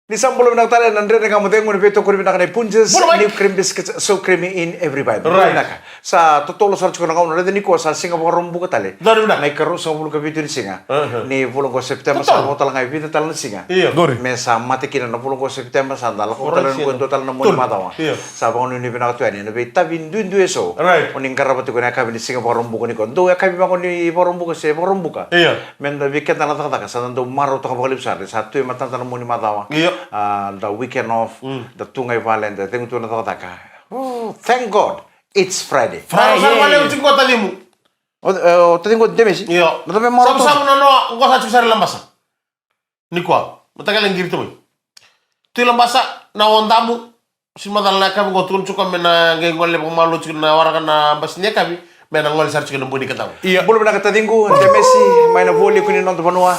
Ni sambolo nak tala nandre nga mo tengo ni peto ko na kanay punches ni cream biscuits so creamy in every bite. Right. Sa totoo sa ko na ngau na ni ko sa Singapore rombu ka tale. Dari na. Nay karo sa bulu ka video ni singa. Ni bulong ko September sa hotel nga video tala ni singa. Me sa mati kina na bulong ko September sa dala ko tala ko total na mo matawa. Sa bangon ni bina ka tuani na be tabin dundu eso. Oning karabati ko na ka ni Singapore rombu ko ni ko. Do ya ka ba ko ni rombu ko se rombu ka. Men da weekend na ta sa nando maro to ka balip sa tu matan na mo ni matawa. The weekend off, the Tungay Valente, tengo tu na taka. Oh, thank God, it's Friday. Friday. Sa wala utik ko tali mo. Tengo demesi. Iyo. No me moro. Sa na no, ko sa tsara lambasa. Ni kwa. Matagal ang girito mo. Tu lambasa na onda mo. Si madal na ka mo tun chuka me na ngengol le pamalo chik na wara na basnya kami. Me na ngol sar chik na buni kataw. Iya. Bolo na katatingo demesi may na voli ko ni non banua.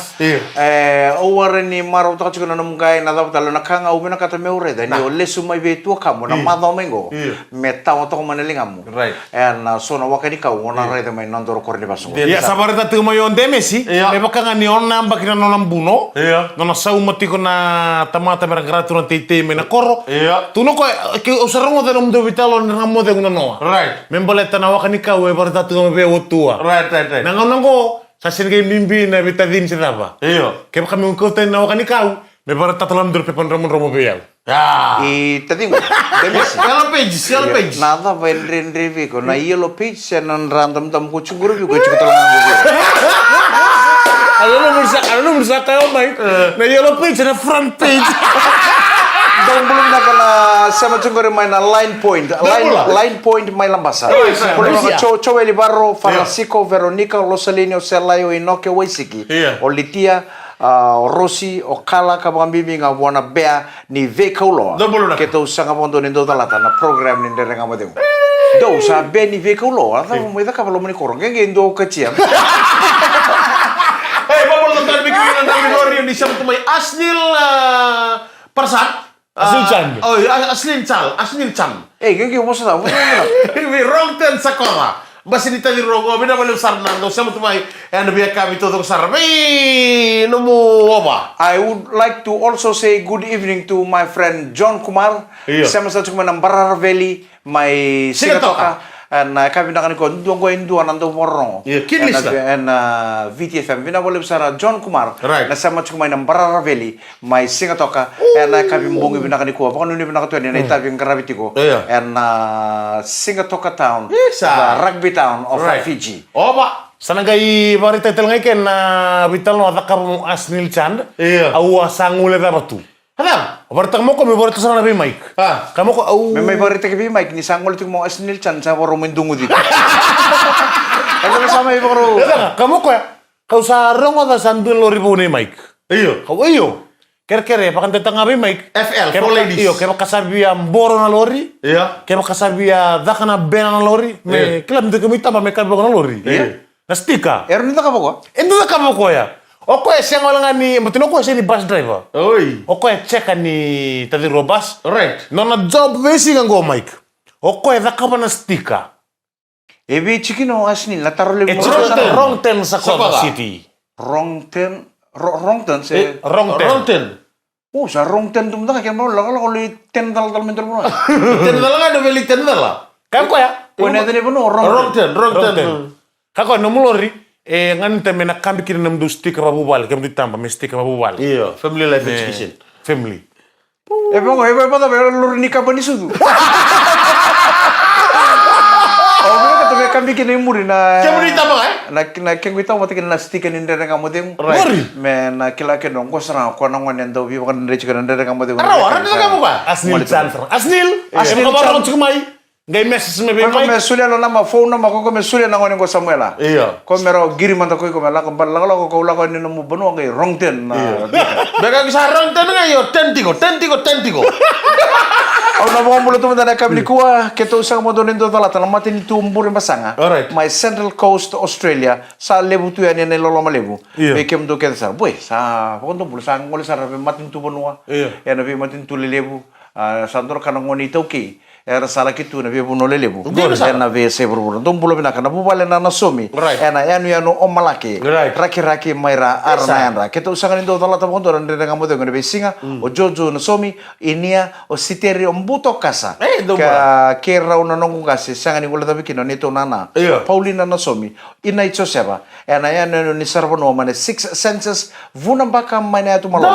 Over ni maro to chik na namungkay na daw talo nakanga umi na katame ure da ni ole sumay vetu kamo na madao mengo. Meta to ko manelingamo. Right. And so na wakani ka wona rede may non doro korni baso. Ya sabarita tu mayon demesi. Me bakanga ni onna bakina no nambuno. No sau matiko na tamata mera gratu na tete me na koro. Tu no ko ke usarong de nom do vitalo na mo de no. Right. Memboleta na wakani ka we barita tu me tua. Right. Nangonongo sa sinigay mimbi na bitadin si Taba. Kaya kami ungkot na wakani ka me barita talam dur pepan ramon romo beyal. Y te digo, demesi. Yellow page. Nada va el render ko na yellow page sa non random tam ko chuguro ko chikutalangan ko. Ano mursa tayo mai. Na yellow page na front page. Dan belum nak kena sama chuguro may na line point may lambasa. Coba li barro Francisco Veronica Rosalinho Selayo Inoke Waisiki. Olitia Rossi o kala ka mga bibi nga wana bea ni Vekaulo. Kita usang nga pondo nindo talata na program ni ndere nga mademo. Do sa be ni Vekaulo, ata mo ida ka palo mo ni korong nga indo kaciyam. Hey, babol na tayo bigyan ng Gregorio ni siyam tumay Asnil Parsat. Asnil Chan. Nga mo sa tao. Wrong turn sa kora. Basi ni tali rogo, bina malu sarna, no siya tumay, and biya kami todo sarna. No mo apa? I would like to also say good evening to my friend John Kumar. Sama sa cuma ng Barar Valley, may Sigatoka. And kami na kaniko, ndong nando warong. Kidlis and VTFM, binawalip sa John Kumar. Right. Nasama cuma ng Barar Valley, may Sigatoka. And kami mbongi binakaniko, baka nuni binakatuan, na itabing karabitiko. And Sigatoka Town, the rugby town of Fiji. Opa. Sanagay barita tel ngay ken na vital no atakar mo Asnil Chan. Awa sangule da batu. Hala. Barita mo ko may barita sa nabi Mike. Kamu ko au may barita kabi Mike ni sangol tik mo Asnil Chan sa waro mendungo dito. Ano sama ibo ro. Kamu ko kau sa rongo da sandun lori po ni Mike. Kau Kere pakan tentang ngabi Mike. FL for ladies. Kaya kasabia mboro na lori. Kaya kasabia dakana bena na lori. Me kilam de kumita ma me kabi na lori. Nastika. Eron nita ka ba ko? Endo na kamo ko ya. Oko siya nga ni mutino ko siya ni bus driver. Oy. Oko check ni tadi robas. Right. No na job besi nga go Mike. Oko da ka na stika. Ebi chikino Asnil na tarole mo. Wrong ten sa Quezon City. Wrong ten se wrong ten. Oh, sa wrong ten tum da kaya mo la ko li ten dal mentor mo. Ten dal nga do beli ten dal. Kan ko ya. Wala tani no wrong ten. Kako no mulori ngante me na kambi kiri nam do stick babubal kam di tamba me stick babubal. Family life education. Family. Ebo pa da lor ni ka bani sudu. Kambi kini muri na. Kemuri tama Na kengwi tahu mati kena stick ni ndere kamu deng. Me na kila ke nongko serang ko nang wan endo bi kan ndere chikana ndere kamu deng. Ara kamu ba? Asnil Chan. Asnil kamu chumai. Gay message me be Ko me sulia lo nama phone nama ko me sulia na ngone ko Samuela. Ko mero giri man ko mela ko bal ko ko la ko ni mo banu ngai wrong ten na. Bega sa wrong ten ngai yo tentigo. Au na mo mulo tu manda kabli kuwa keto sang mo donin do tala tala matin tumbur masanga. My Central Coast Australia sa lebu tu yani ne lolo malebu. Be kem do kensa. Boy sa ko ndo bulu sang ngol sa matin tu bonua. Ya na be matin tu lebu. Sandor kana ngoni toki. era sala kitu na bibu no lelebu ena ve se burbur dum bulo bina kana bubale na somi ena yanu omalake raki maira arna yanra keto usangan indo dalla ta bondo rende ngamo de ngene besinga o jojo na somi inia o siteri ombuto kasa ka kera una nongu gase sanga ni gola bikino neto nana Paulina na somi ina icho seba ena yanu ni sarbono mane six senses vuna baka mane atu malo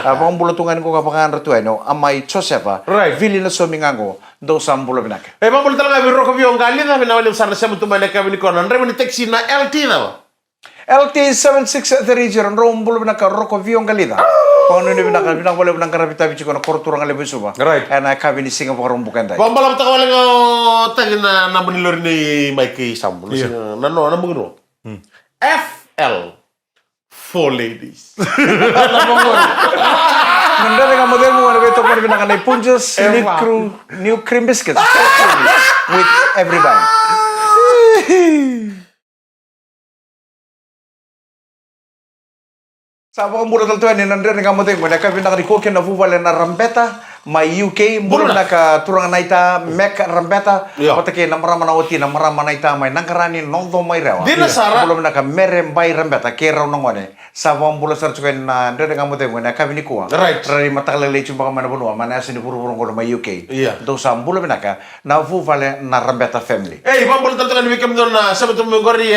abang bulo tungan ko kapangan ratu eno amai icho seba vili na somi ngango do sambulo binaka. Mambo talaga biro ko biong gali na binawali usar na siya mutumay na kami ni Conan. Remo ni taxi na LT na ba? LT 7630 rombulo binaka roko biong gali na. Kono ni binaka binawali binaka rabita bichi ko na korturang ali bisuba. Right. Ana kami ni singa pagrom bukan dai. Mambo lam takawali ngo tagi na nabunilor ni Mikey Sambo. Nano mungino. FL for ladies. Nanda dengan model mo na beto pala binaka na punches new cream biscuits with every bite. Sabi ko mura tal tuan ni nanda dengan model mo na kami binaka ni koke na vuvale na rambeta my UK mura naka turang naita Mac rambeta patake na marama na oti na marama naita may nangkarani nondo may rewa. Dina sara mura naka merem bay rambeta kera nong ngone. Sabang bulan sarjukan na nda dengan model mo na kami ni kuwa. Right. Rari matakala lechu baka mana bunua mana asini puru-puru ko may UK. Do sambulo binaka na vuvale na rambeta family. Mambo tal talaga ni Wikam don na sabi tumugori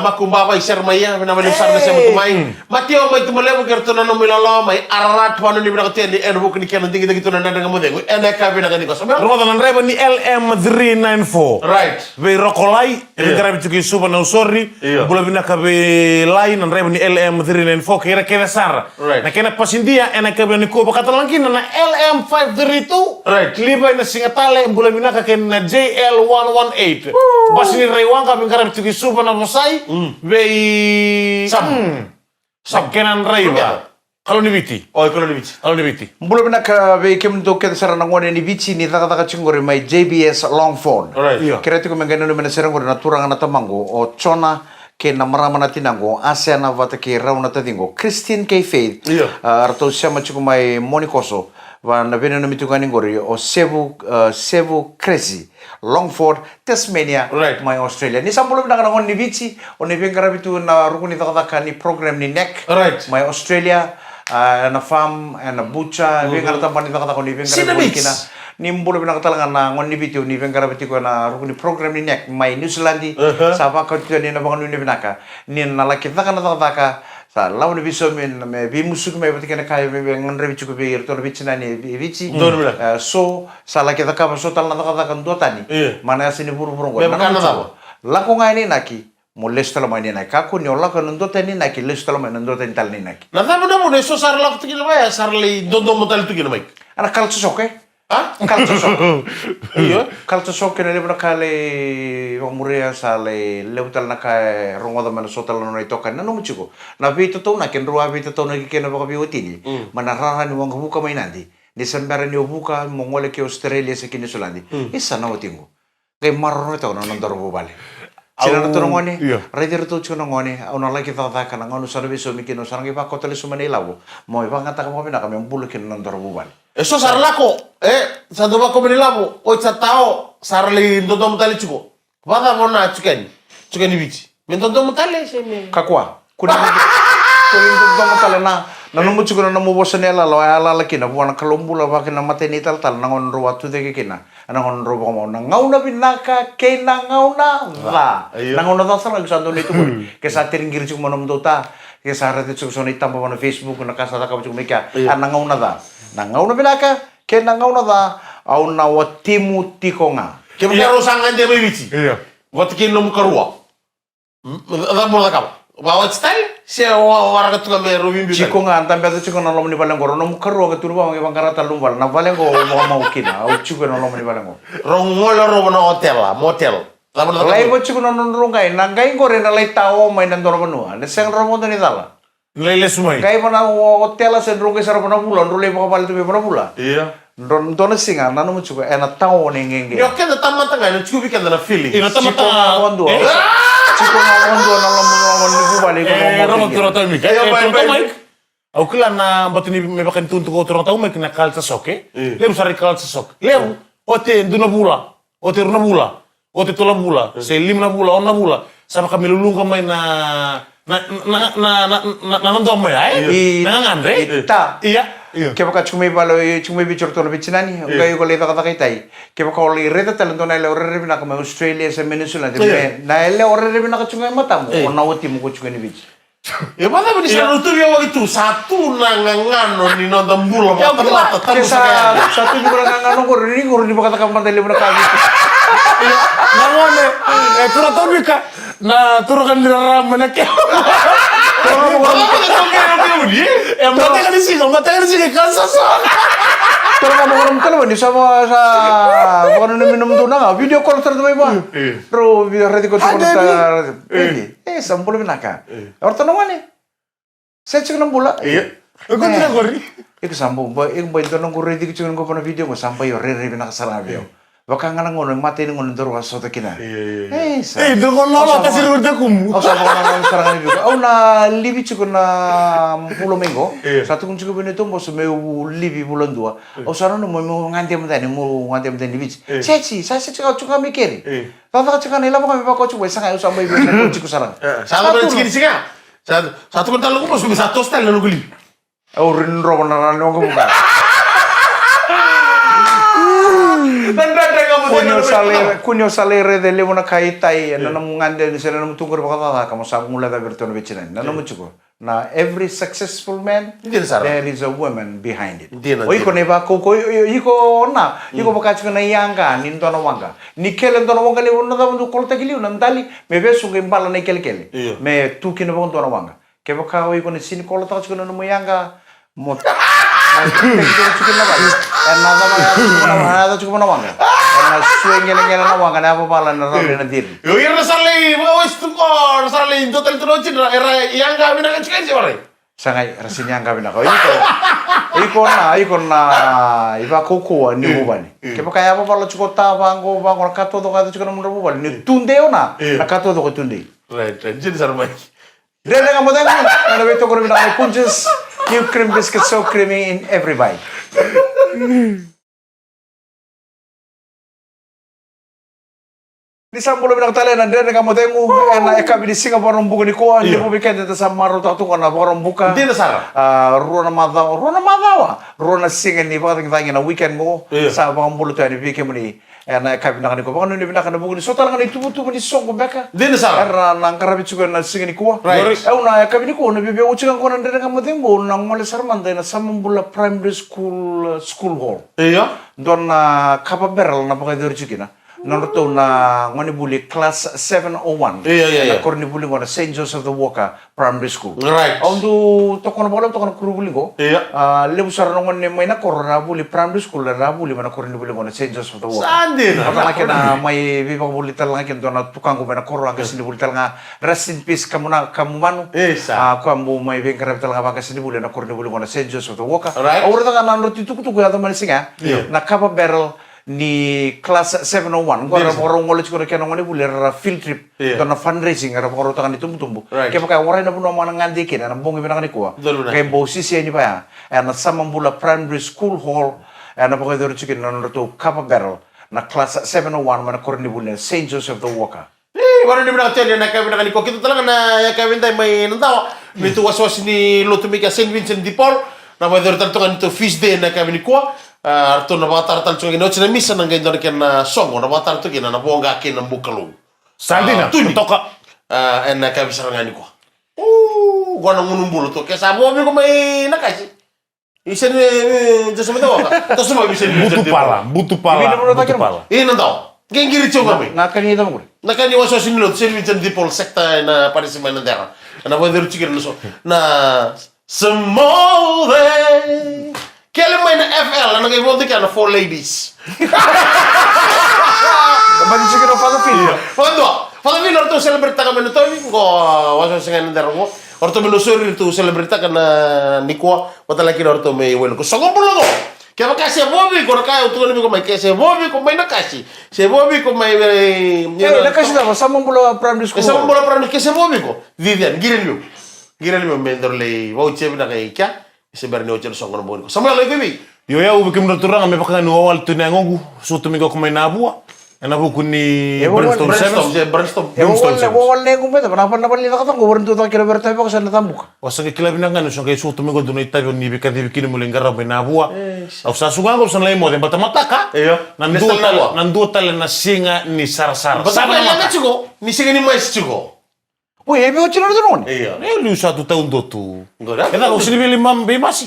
makumbaba isar maya binawali usar na siya mutumay. Matio may tumalevo kerto na nomilalo may ararat pano ni binakati ni enbuk ni kaya nanti kita nanda dengan model. Ene ka binakani ko. Ramadan reba ni LM394. Right. Be rokolai, ini karabi tuki suba na usori. Bula binaka be lain nan reba ni LM394 kira sar. Right. Na kena pasindia ena ka ni ko bakata langkin na LM532. Right. Liba na singatale bula binaka ken na JL118. Bas ni rewang ka karabi tuki suba na mosai. Be Sam kenan reba. Kalau ni biti. Kalau ni biti. Mbulo binaka be kem do ke sara ngone ni bici ni taka chingore mai JBS Longford. Right. Kira ko mengano ni mena serang na turang na tamango o chona ke namara mana tinango ASEAN vata ke rauna tadingo Christian K Faith. Arto siya machuko mai monikoso va na bene no mitugani ngori o Sevu Crazy Longford Tasmania mai Australia. Ni sambulo binaka ngone ni bici o ni bengara bitu na rukuni taka ni program ni NEC mai Australia. Na farm na bucha venga ta pani ta ko ni venga kina ni mbulo bina katalangan na ngon ni bitio ni venga biti ko na rukuni program ni nek mai New Zealand saba ka ni na bangun ni binaka ni na la kita kana ta sa law ni biso men me bi musuk me biti kana kai me ngon re bichu ko be to bichina ni bichi so sa la kita ka so tal na ta kan do tani mana sini buru-buru ko na la ko ngai ni naki molesta lo mai nai kaku ni ola kan ndo tani nai ki lesta lo mai ndo tani tal ni nai na ta mo ne so sar la tikil ba sar le do mo tal tikil mai ana kalcho sok kalcho sok kalcho sok ne le bra kale o murea sale le utal na ka rongo da mana so tal no i toka na no muchiko na vito to na ken ruwa vito to na ki ken ba bi utini mana rara ni wang buka mai nandi ni sembara ni buka mongole ke Australia se kini sulandi isa na otingo kay marro to na ndoro bale sila na to ngone rider to chuno ngone ona la kita ta kana ngono sarbe so mikino sarang iba ko tele sumane lawo mo iba ngata ka mo bina kami bulu kin ndoro bubal eso sarlako sa do ba ko binilabo o sa tao sarli do dom tali chuko bada mona chukeni bichi men do dom tali se me kakwa kuna do dom tali na namu chuko na mo bosane la lo ala la kina buana kalombula ba kina mateni tal nangon ro watu de kina nangon ro mo na ngauna binaka ke na ngauna va nangon na sala sando ni tu ke sa teringir chuko monom dota ke sa rate chuko soni tamba na Facebook na kasa ka chuko meka nangauna da nangauna binaka ke nangauna da au na watimu tikonga ke mo sangan de bichi wat ke no karua da mo da ka ba style se wara ka tuga me robin bi chiko nga tambe to chiko na lomni balengo no mukaro ka turba ngi bangara talumbal na balengo mo kina au chiko na lomni balengo rongolo ro na motel lai bo chiko na rongai na gai gore na lai tao mai na ndoro banua ne seng ro mo ni dala lele sumai gai bona hotel sen rongai sar bona bulan ro le bo bal tu be bona bula don dona singa na no chiko na tao ne ngenge yo ke na tamata ngai no chubi ke na feeling ina tamata kondo chiko na kondo na lo bubali ko mo romo turang tau mik au kila na batini me bakan tuntu ko turang tau mik na kalsa soke lem sari kalsa sok lem Ote 2 bula, ote 2 bula, ote 3 bula, se 5 bula, 6 bula. Sama kami lulung kamay na nandong mo ay? Nangangandre? Ita. Iya. Kaya baka chumay bichor to na bichinani. Ngayon ko leta kata kitay. Kaya baka oli reta talento na ile orre na kama Australia sa Venezuela. Na ile orre na kachungay mata mo. Ona uti mo kuchungay ni bich. Ya mana ba sa lutur ya itu satu nangangano ni nonton bola mata Satu juga ngano ko rini ko rini baka takam mandali mo na kami. Nangone, turun tahu bika. Nah, turun kan diraram mana kau? Mata kan di sini kan sasa. Kalau kamu orang kalau ni sama bukan minum tuna video call terus ba? Bro, video ready ko cuma sampul binaka. Orang tahu mana? Saya cakap bola. Iya. Aku tidak kori. Iku sambung, iku itu nang ready ko cuma ko video ko sampai yo re binaka sarang video. Baka nga ngono mati ni ngono daro aso kina. Itu kono lo kasi ruda kumu. Au sa mga sarang ni bigo. Au na libi chuko na pulo mengo. Satu kun chuko bene tombo so meu libi bulan dua. Au sa no mo ngante mo tani mo ngante mo tani libi. Chechi, sa chuko chuko mikeri. Tata chuko nila mo kami pa ko chuko sa ngayo sa may bigo chuko sarang. Satu balik sikit singa. Satu kental lu masuk satu style lalu geli. Au rin ro na no ko buka. Kunyo salere de le una kaitai na mungande ni sera namu tungkur baka kamu samula da bertono becinan na namu chuko na every successful man there is a woman behind it oi ko neba ko iko na iko baka chuko na yanga ni ndono wanga ni kele ndono wanga le una da mundu kolta gili una ndali me besu ke mbala na kele me tu kino bon ndono wanga ke baka oi ko ni sin kolta chuko na mu yanga mot chuko na ba nada chuko na wanga na suengele na wanga na pala na ro na dir Yo ira sale, wes tu ko, sale into tel tro chin era yang kami na kan sih bare. sangai rasinya kami na ko iko na iba koko ni bubani ke baka ya pala chukota bango kato do kato chukona mun bubani ni tundeo na kato do ko tunde Right, jin sarmai. Dele nga mo dele na beto ko na punches you cream biscuit so creamy in every bite. Di sambulo binang talen andre nga mo dengu na ekabi di Singapore buku ni ko ni po bikin ta sa maro ta tu kana borong buka. Di na sara. Rona madawa. Rona singen ni pa tangin na weekend mo sa bang bulo ta ni bikin mo ni na ekabi na ko. Baka ni binaka na buku ni so talaga ni tubu ni song ko beka. Di na sara. Era nang karabi chuko na singen ni ko. Right. Na ekabi ni ko na bibi uchikan ko andre nga mo dengu nang mole sarmanda na samambula primary school hall. Iya. Don na kapaberal na pagay diri chukina. Naruto na ngoni buli class 701. Iya. Na korni buli ngona St. Joseph the Walker Primary School. Right. Ondu tokon bola tokon kuru buli go. Iya. Lebu sar ngoni may na korna buli primary school na buli mana korni buli ngona St. Joseph the Walker. Sandi na. Pagkalaki na may bibang buli talaga kin na tukang ko na korang kasi buli talaga rest in peace kamuna kamumano. Isa. Kambu may bingkarap talaga kasi buli na korni buli ngona St. Joseph the Walker. Right. Ora talaga na tutuk ya teman singa. Na kapa barrel ni class 701 ko ra borong ngol ko kena ngoni buler field trip to na fundraising ra boro tangan tumbu ke paka ora na puno mana ngandi ke na bongi bina ko ke bo sisi ni pa ya na samambula primary school hall na paka do chicken na to kapa barrel na class 701 mana korni buler St. Joseph the Walker Baru di bilang tadi nak kami nak kok kita talaga na ya kami tay may nantawa nito waswas ni Lotumika St. Vincent de Paul na may dortantungan nito feast day na kami ni ko Arto na mga tartal chunga ino china misa nang ganyan ken na songo na mga tartal kina na bonga kin ng bukalo. Sandi na toka. En na kami sa ngani ko. Gua nang unumbulo to kesa mo ko may nakasi. Isen just mo daw ka. To suma bisa Butuh pala. Ino daw. Gengiri chunga may. Nakani mo Nakani waso sinilo service di pol sekta na parisima na dera. Na pwede rin chikin luso. Na Samole. Kailan may na FL na nag-evolve ka na 4 ladies. Kapag siguro pa film. Pada orto celebrity kami nito ko waso singa na dera ko. Orto melusuri to celebrity ka na nikwa watalaki orto may well ko. Sogong pulo ko. Kaya kasi Bobby ko kaya utuan ko may kasi Bobby ko may nakasi. Si Bobby ko may nakasi daw samong bulo primary school. Samong bulo primary kasi Bobby ko. Vivian girin mo mendor lay wow chebe na kay kya. Sebenarnya ocer song kono boniko. Sama lagi Bibi. Yo ya ubi kim turanga me pakanga no wal tu nangongu so tu mingo kumai na bua. Ena buku ni Brainstorm Sevens. Brainstorm. Wal nengu meta kenapa lila kata ngau berhenti tak kira bertai pak sana tambuk. Wasa ke kila binangan so ke so tu mingo tu nita ni bika di bikini mulengara be na bua. Au sa suga ngau san lai mo de bata mataka. Nandu tal na singa ni sar-sar. Bata ya chugo. Ni singa ni mais chugo. Woi, ebe ocina tu non. Iya. Lu 1 tahun tu. Ena usini beli mam be masih.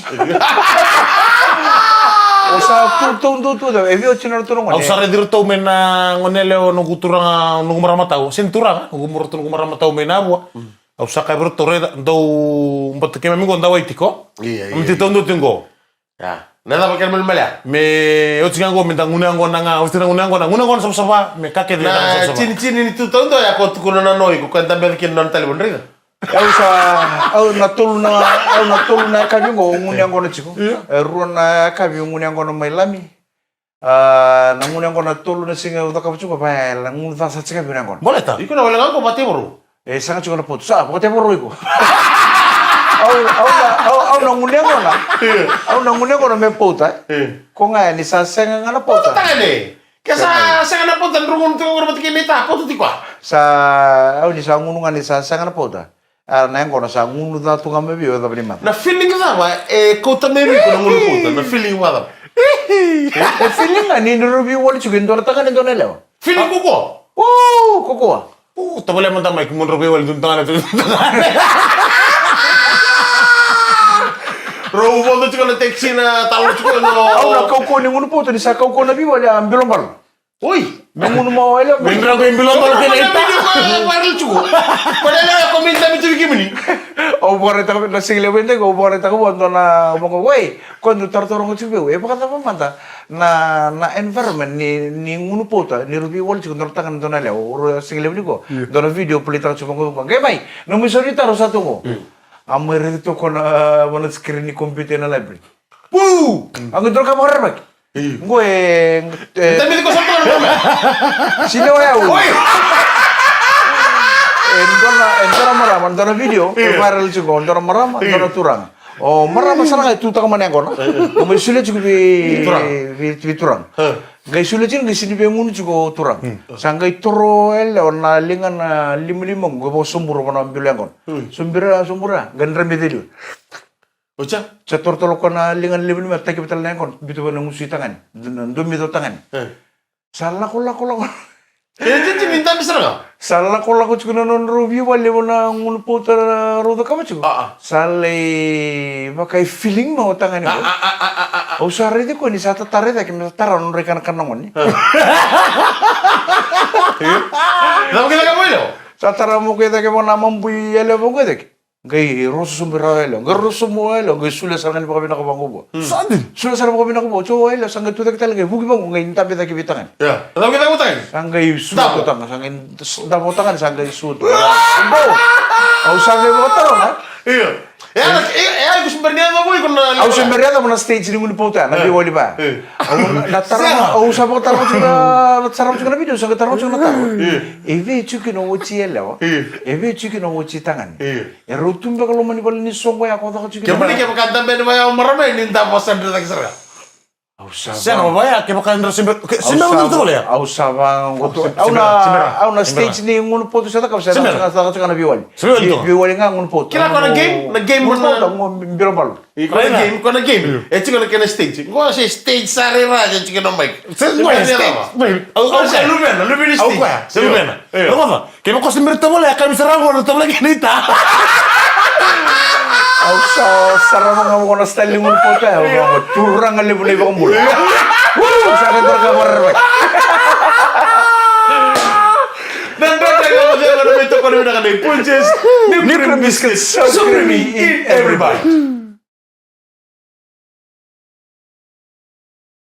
Osa tu ebe ocina tu non. Au sare dirto mena ngonele no kuturanga no marama tau. Sentura no murto no marama tau mena bua. Au sa kai berto re do mbat ke mingo ndawa itiko. Iya. Mti tondo tingo. Ya. Nada pakai melmelya. Me otinga ngo minta ngunango nanga ustina ngunango sama me kake de Nah, cini itu tondo ya kau tukuna na noi ku kan tambah bikin non telepon ringa. Au natuluna kabi ngo ngunyango na chiko. Ruana kabi ngunyango na mailami. Na ngunyango na tulu na singa uta kabu chuko pa la ngunta sa chika binango. Boleh tak? Iku na wala ngako mati bro. Sanga chuko na putu sa pokoknya boro iku. Au na ngunyango na. Au na ngunyango na me puta. Ko nga ni sa senga na puta. Tangane. Kesa senga na puta rungun tu ngor mati kinita putu tikwa. Au ni sa ngununga ni sa senga na puta. Na yang kono sa ngunu da tu kame bio da prima. Na feeling ka ba ko ta me ko ngulu puta na feeling wa da. Feeling ani ni review wali chukin do ta kan do na lewa. Feeling ko ko. Koko. Tak boleh mentang mai kumun robe wal tuntangan itu. Robo bondo chiko na taxi na talo chiko no. Au na koko ni ngunu poto ni sa koko na bi wali ambilong bal. Oi, ngunu mo wala. Mendra ko imbilong bal ke ita. Viral chiko. Padahal komenta mi tuwi gimini. O bore ta na single wende go bore ta ko bondo na mo wey. Kondo tartorong chiko we pa kata manta. Na environment ni ngunu poto ni rubi wali chiko nortangan do na le. O single wende go. Do na video pelita chiko ko. Ge mai, no mi sorita ro satu ko. Amere itu kona mana screen ni komputer na library. Ang dol ka mo rebak. Gue tapi ko sa to na. Sino ya? Endora marama, endora video, viral juga, endora marama, endora turang. Oh, marama sana itu tak mana yang kona. Kami sulit juga di turang. Gai sulit juga di sini bangun juga turang. Sanggai toro na lingan lima gue bawa sumber mana ambil yang kon. Sumbura, gandram itu. Ocha, Catur tolo kona lingan lima tak kita yang kon. Bitu bana musuh tangan, demi itu tangan. Salah kola. Jadi minta bisa nggak? Salah kola ko chukuna non review wale bona ngun putar roda kama chuku. Sale makai feeling mo tangan ko. O sare de ko ni sa tatare da kim tara non rekan kan non ni. Lalu kita kamu itu? Sa tara mo ke da ke bona mambu ele mo ke de. Gai rosu sumbira ele, gai rosu mo ele, gai sule sangan pa kabina ko bango bo. Sadin, sule sangan pa kabina ko bo. Cho ele sangan tu da kita lagi bugi bango gai intabe da kibitangan. Ya, lalu kita kamu tangan? Sanggai sudu tangan, sanggai dabo tangan sanggai sudu. Bo. Au sanggai mo taro na. Iya. Aku sebenarnya mau ikut na. Au sebenarnya mo na stage ni ngul pauta na di wali ba. Na taro au sa mo taro juga na video sanggai taro juga na taro. Eve chuki no uchi ele wa. Eve chuki no uchi tangan. Ya rutum ba kalau mani bal ni songo ya ko ta chuki. Kembali ke kanta ben ba marame ni nda posan de takisara. Saya mau bayar, kita makan terus simber betul ya. Au sabang goto. Au na stage ni ngun poto sa ka sa na biwali. Biwali nga ngun poto. Kila ko na game na biro bal. Ko na game. E chiko na kena stage. Ko sa stage sare ra ja chiko na mic. Au sa lubena stage. Lubena. Apa? Kita kau simber betul ya, kami serang orang betul lagi nita. Au sa sarang nga mo na style ngun poto ya. Turang ali bulay ba kumbul. Sa ka kamar ba. Dan mereka kalau dia kalau itu kalau udah ada punches, Niprim biscuits so creamy in every bite.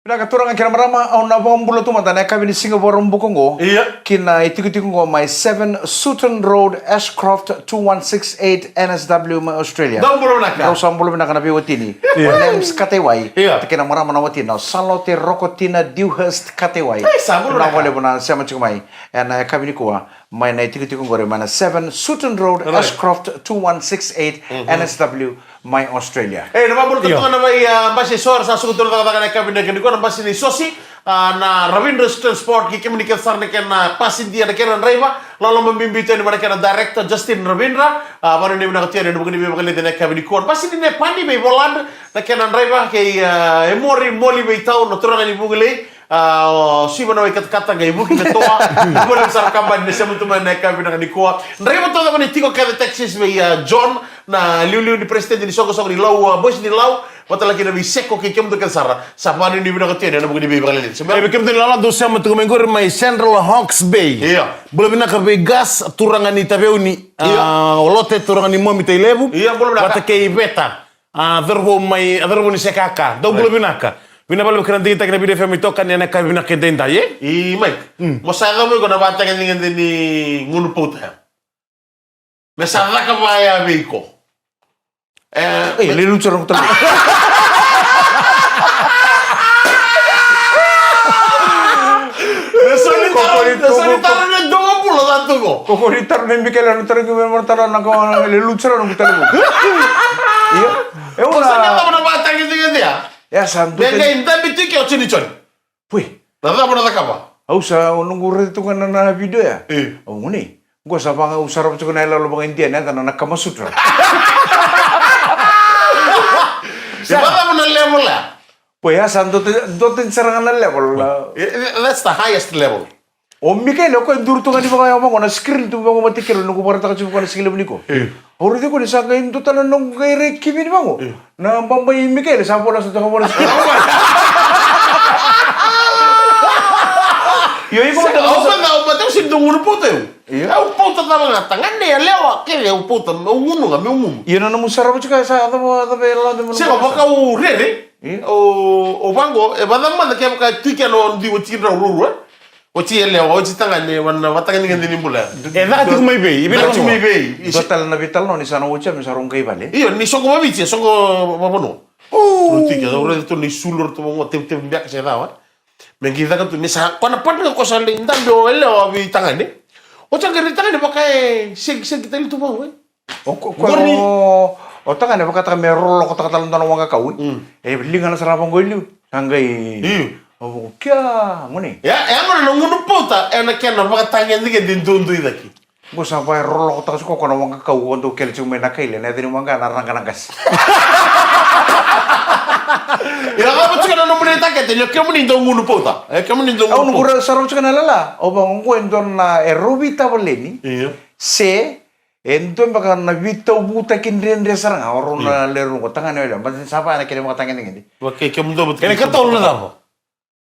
Pinaga turang ang kinamarama au na bang bulo tumata na kami ni Singapore bukongo. Iya. Kina itiko my 7 Sutton Road Ashcroft 2168 NSW Australia. Dong bulo naka. Kau sam bulo na kana biwatini. Names Katewai. Iya. Kinamarama na watina. Salote Rokotina Dewhurst Katewai. Sambulo na wale bona sama chikumai. Na kami ni kuwa my na itiko gore mana 7 Sutton Road Ashcroft 2168 NSW My Australia. Nama bulu tentu nama masih suara sa suku turun katakan eka pindah kini kau masih ni sosi na Ravindra Sport kiki menikah sarne kena pasin dia kena reba lalu membimbing ni mereka kena director Justin Ravindra mana ni menak tiada bukan ni bukan lihat eka pindah kau pasin ni pandi be Poland na kena reba ke emori moli be tahu na turun ni bugile si mana kata-kata gay ibu kita tua boleh besar kamban desa untuk mereka pindah kini kau reba tu apa ni tiko kata Texas be John na liu di presiden di soko-soko di lau bos di lau mata lagi nabi seko ke kem tekan sara sama ni bina ketian na bukan di bibir lelin sebenarnya kem tu lala dosa matu mengor mai Central Hawks Bay belum bina kerbe gas turangan ni tabeu ni lote turangan ni mo mitai lebu belum mata ke beta adorbo ni sekaka do belum bina ka bina balu kena kita kena bide fami tokan ya nak bina ke denta ye Mike mosaka mo ko na bata kan ni ngunu puta mesada ka maya biko Lilu curang terus. Solitario na 20 tanto ko. Koko ritar na Mikel ano talaga may martara na ko lilu curang ng talaga. Iya. Una. Sa na bata gitu ya. Ya santo. Bega inta bitu ke ochini chon. Pui. Nada mo na kapa. Au sa nunggu itu kan na video ya. Oh nguni. Gua sa bang usara ko na lalo bang Indian ya tanah Kamasutra. Siapa mana level lah? Pues ya santo dotin serangan level lah. That's the highest level. Mikel ko dur to ngani mga yamang na screen to mga matikero nung para ta kasi ko na skill niko. Oro di ko ni sa kain to tanan nung kay Ricky bin bango. Na bambay Mikel sa pola sa ta mo na skill. Yo iko ta na bateu sin do uno puto. O puto tava na tangan ne lewa que o puto uno ga meu. Yo na mo sarap chika sa ata mo ata bela de mo. Se ko baka o rere. O bango e badam man ke ka tuike no di o tira ruru. O ti lewa o ti tangan ne wan watanga ni ngandi ni bula. Na ti kumay be. Ibe ti kumay be. Total na vital no ni sana ucha mi sarong kay bale. Iyo ni soko babiche soko babono. O ti ke do re to ni sulur to mo te mbak se dawa. Mengkita kan tu misa kona pat ko sa linda do lewa bi tangan ni. O tangan ni tangan ni pakai sig kita itu mau. O tangan ni pakata merolo ko takatalan tanong mga kawin. Lingan na sarapang ko iliw. Hanggang o kya nguni. Ya mo na ngunu puta na kena pakatangyan ni din dundu idaki. Go sampai rolo ko takas ko kono mga kawin to kelchu me na kaile na din mga narangangas. Ya apa tu kana no moneta que tenyo que muni do ngunu puta. Que muni do ngunu. Au ngura sarong chika nalala. O bang kwento na erubita boleni. Se ento baka na vita buta kindren sarang oro na leru ko tangan wala. Basin sapa na kini mga tangan ngini. Oke, que mundo but. Kene katol na daw.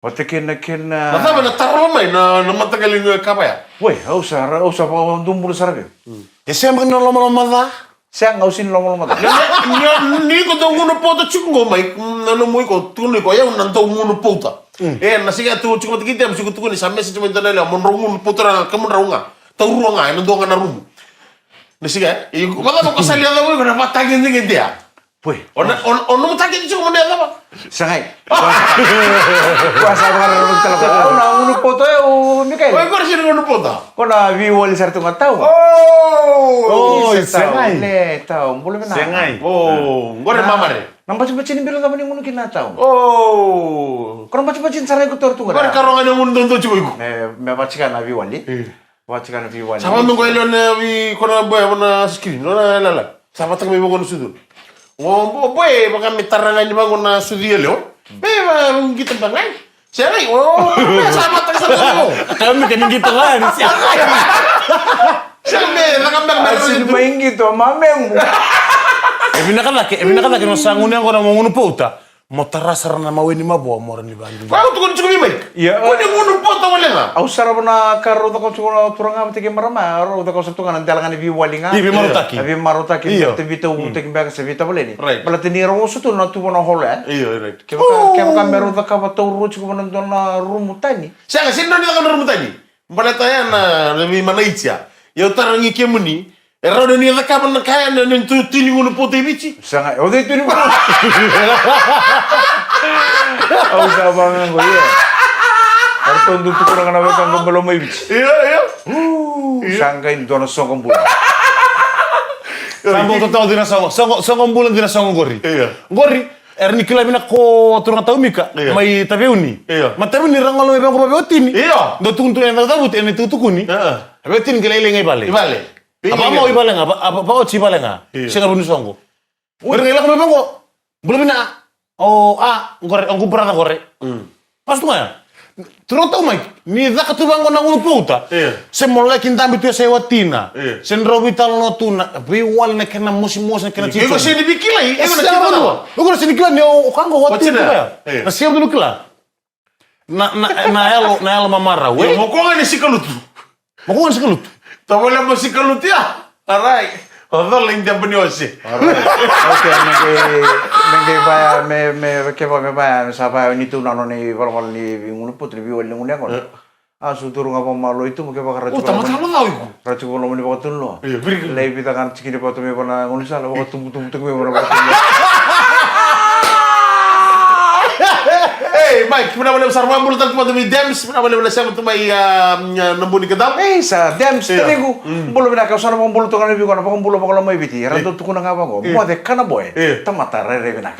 Pati kena Nada na tarro mai na matagalin kapa ya. Weh, au sa pa dumbul sarabe. Ese ang no lo mada. Siang ngau sin lomol mata. Ni ko do ngunu puta chungo mai no mo ko tu ni ko ya un do ngunu puta. Na siga tu chungo tikita am sigo tu ni sa message mo dala mon ngunu puta na kamu raunga. Tau ruanga no do ngana rumu. Ni siga e ko ba ko sali da mo ko na patagin ni dia. Weh, ono tagin chungo mo na ba. Sangay. Kuasa bangar talaga. Au na ngunu poto o Mikel. Oi ko si ngunu puta. Ko na viwol sarto ngatao. Oh, sengay. Le, tao, boleh na. Sengay. Oh, ngore mamare. Nang baca-baca ni bilang apa ni ngunu kinatao. Oh. Kurang baca-baca sarai ko tortu Ngore karongan yang ngunu do chugo. Me baca kan avi wali. Baca kan avi wali. Sama mo ko ilo na vi kona boy na screen no la la. Sama tak me mo kono sudu. Oh boy baka mitarangan ni bangon na sudu lo. Be ba kita bangai. Sengay. Oh, sama tak sa mo. Kami kaning gitu lah. Siyempre, nakambang Asin maing gitu, mameng mo. Ebina kada kino sanguni ako na munguno puta. Motarasar na maweni mabo mo rin ni bandi. Kau tu kun cumi mai. Iya. Kau ni ngunu poto wala nga. Au sarap na karo ta ko chuko turang nga tike marama, ro ta ko sa tungan dalangan ni wali nga. Ibi marutaki. Abi marutaki te vita tike mbaka se vita boleh ni. Bala tiniro ko sutu na tuwa na hole. Iya, right. Kaya ka meron ta ka ba to ro chuko na don na rumutani. Siya kasi no ni ka rumutani. Balata na lebih mana itya. Eu tarangi ke muni. Era do ni da ka ban kaya na tu tini ngunu poto bici. Sanga, o de tini ko. Au sabangan ko ya. Arton du tu kurang na wetan do belum mai bici. Iya. Sangka in dono songkom bu. Sambung total dina songo bulan dina songo gori. Iya. Gori erni kila mina ko turun tahu mika mai tabeuni. Iya. Ma tabeuni rangalo me ko beotini. Iya. Do tungtu yang tahu ene tutukuni. Heeh. Beotini kila ile ngai bale. Ibale. Apa mau ibale nga? Apa oci ibale nga? Singa bunu songo. Ora ngai ko ko. Belum ina. Oh, gore angku berata gore. Pas tu ya. Turun tahu mai. Ni zaka tu bango nang puta. Se molle kintambi tu se watina. Se robital no tuna. Bi wal ne kena musim kena cicu. Ego se dibikilai. Ego na Siapa dulu? Ego na sini kila ni o kango watina ya. Iya. Na siapa dulu kila? Na elo mamara we. Mo ko ngani sikalutu. Mo ko ngani sikalutu. Tawala mo sikalutu ya. Arai. Odol ling jambu ni osi. Oke, mengke baya ke baya sapa ni tu nano ni kalau ni ngunu putri bi wali ngunu kon. Sutur ngapa malu itu mungkin bakar racu. Tamat kalau tahu iku. Racu kalau mau dibawa lo. Iya, beri. Lei kita kan cikini foto me pernah ngunu salah bawa tumbuh me pernah. Mike, pernah boleh besar mampu letak tempat demi Dems, pernah boleh siapa tuh mai nembuni kedam? Sa Dems tenigu. Bulu bina kau sana bulu tu kan lebih kau apa bulu apa kalau mai biti. Rantu tu kuna ngapa kau? Mau dek kana boy. Tamata rere bina.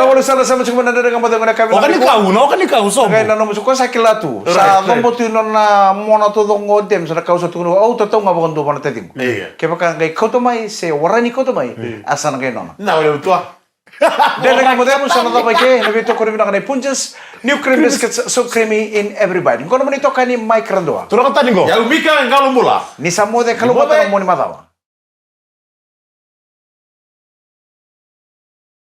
Kau boleh sana sama cuma nanda dengan mata dengan kami. Kan ni kau so. Kaya nano musuh kau sakit lah tu. Sa lombo tu nona mona tu dongo Dems. Sa kau satu kuna. Oh tahu ngapa kau tu mana tadi? Kaya kan kau tu mai se warani kau tu mai. Asal kaya nona. Nah, boleh tua. Dan lagi modern sana tahu ke lebih tu kau bilang Punches new cream biscuits so creamy in every bite. Kau nama itu kan ni Mike Randoa. Turun kata ni go. Ya umika kalau mula. Ni samo de kalau kau mau ni matawa.